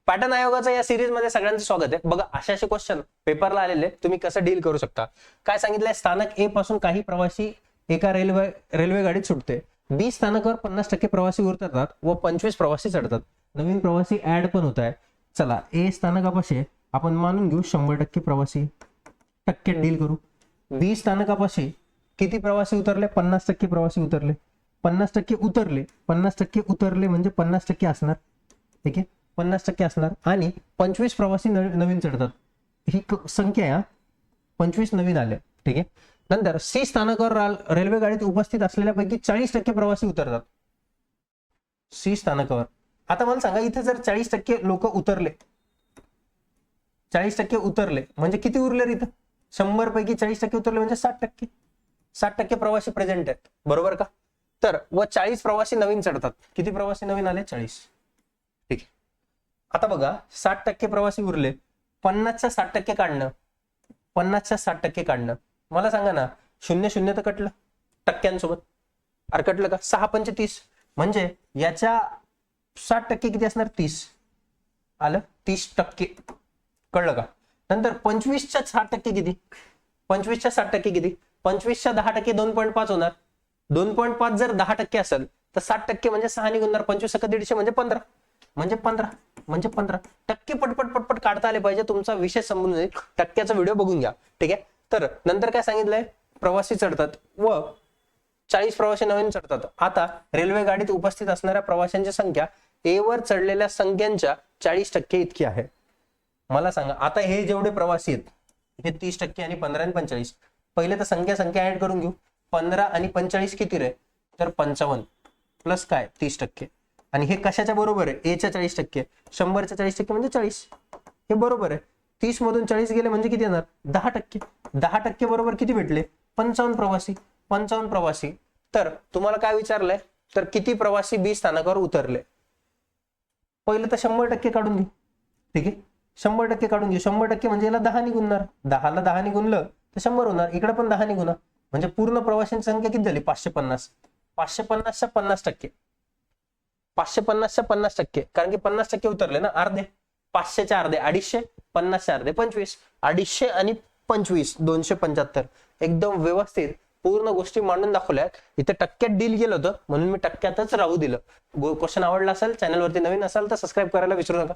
Pattern आयोगाचा या series मध्ये सगळ्यांचं स्वागत आहे. बघा असे क्वेश्चन पेपरला आलेले तुम्ही कसं डील करू शकता. काय सांगितलंय, स्थानक ए पासून काही प्रवासी एका रेल्वे गाडीत सुटते. बी स्थानकावर 50% प्रवासी उतरतात व 25 प्रवासी चढतात. नवीन प्रवासी ऍड पण होत आहे. चला ए स्थानकापाशी आपण मानून घेऊ 100% प्रवासी, टक्क्यात डील करू. बी स्थानकापाशी किती प्रवासी उतरले, 50% प्रवासी उतरले. 50% उतरले, 50% उतरले म्हणजे 50% असणार. ठीक आहे, 50% असणार आणि 25 प्रवासी नवीन चढतात. ही संख्या आहे, 25 नवीन आले. ठीक आहे. नंतर सी स्थानकावर रेल्वे गाडीत उपस्थित असलेल्यापैकी 40% प्रवासी उतरतात. सी स्थानकावर. आता मला सांगा, इथे जर 40% लोक उतरले, 40% उतरले म्हणजे किती उरले इथं? 100 पैकी 40% उतरले म्हणजे 60%. 60% प्रवासी प्रेझेंट आहेत, बरोबर का? तर व 40 प्रवासी नवीन चढतात. किती प्रवासी नवीन आले? 40. ठीक आहे. आता बघा 60% प्रवासी उरले, 50च्या 60% काढणं, 50च्या 60% काढणं. मला सांगा ना, 0 तर कटलं टक्क्यांसोबत. अरे कटलं का? 6 पंचे 30 म्हणजे याच्या 60% किती असणार? 30 आलं. 30% कळलं का? नंतर 25च्या 60% किती? 25च्या 60% किती? 25च्या 10% 2.5 होणार. 2.5 जर 10% असेल तर 60% म्हणजे 6 निघणार. 25 150 म्हणजे 15 म्हणजे 15 टक्के. पटपट काढता आले पाहिजे, तुमचा विषय समजून जाईल. टक्क्याचा व्हिडिओ बघून घ्या. ठीक आहे. तर नंतर काय सांगितलंय, प्रवासी चढतात व 40 प्रवासी नवीन चढतात. आता रेल्वे गाडीत उपस्थित असणाऱ्या प्रवाशांची संख्या ए वर चढलेल्या संख्यांच्या 40% इतकी आहे. मला सांगा, आता हे जेवढे प्रवासी आहेत हे 30% आणि 15 आणि 45. पहिले तर संख्या ऍड करून घेऊ. 15 आणि 45 किती रे? तर 55 प्लस काय? 30%. आणि हे कशाच्या बरोबर आहे? ए च्या 40%. 100च्या 40% म्हणजे 40. हे बरोबर आहे. 30 मधून 40 गेले म्हणजे किती येणार? 10%. 10% बरोबर किती भेटले? 55 प्रवासी. 55 प्रवासी. तर तुम्हाला काय विचारलंय, तर किती प्रवासी बी स्थानकावर उतरले? पहिलं तर 100% काढून घेऊ. ठीक आहे, 100% काढून घेऊ. 100% म्हणजे याला 10 निघुणार. 10ला 10 निघुनलं तर 100 होणार. इकडे पण 10 निघुणार म्हणजे पूर्ण प्रवाशांची संख्या किती झाली? 550. 550च्या 50%. 550च्या 50%, कारण की 50% उतरले ना, अर्धे. 500च्या अर्धे 250, 50च्या अर्धे 25. 250 आणि 25 275. एकदम व्यवस्थित पूर्ण गोष्टी मांडून दाखवल्यात. इथे टक्क्यात डील केलं होतं म्हणून मी टक्क्यातच राहू दिलं. क्वेश्चन आवडला असेल, चॅनलवरती नवीन असाल तर सबस्क्राईब करायला विसरू नका.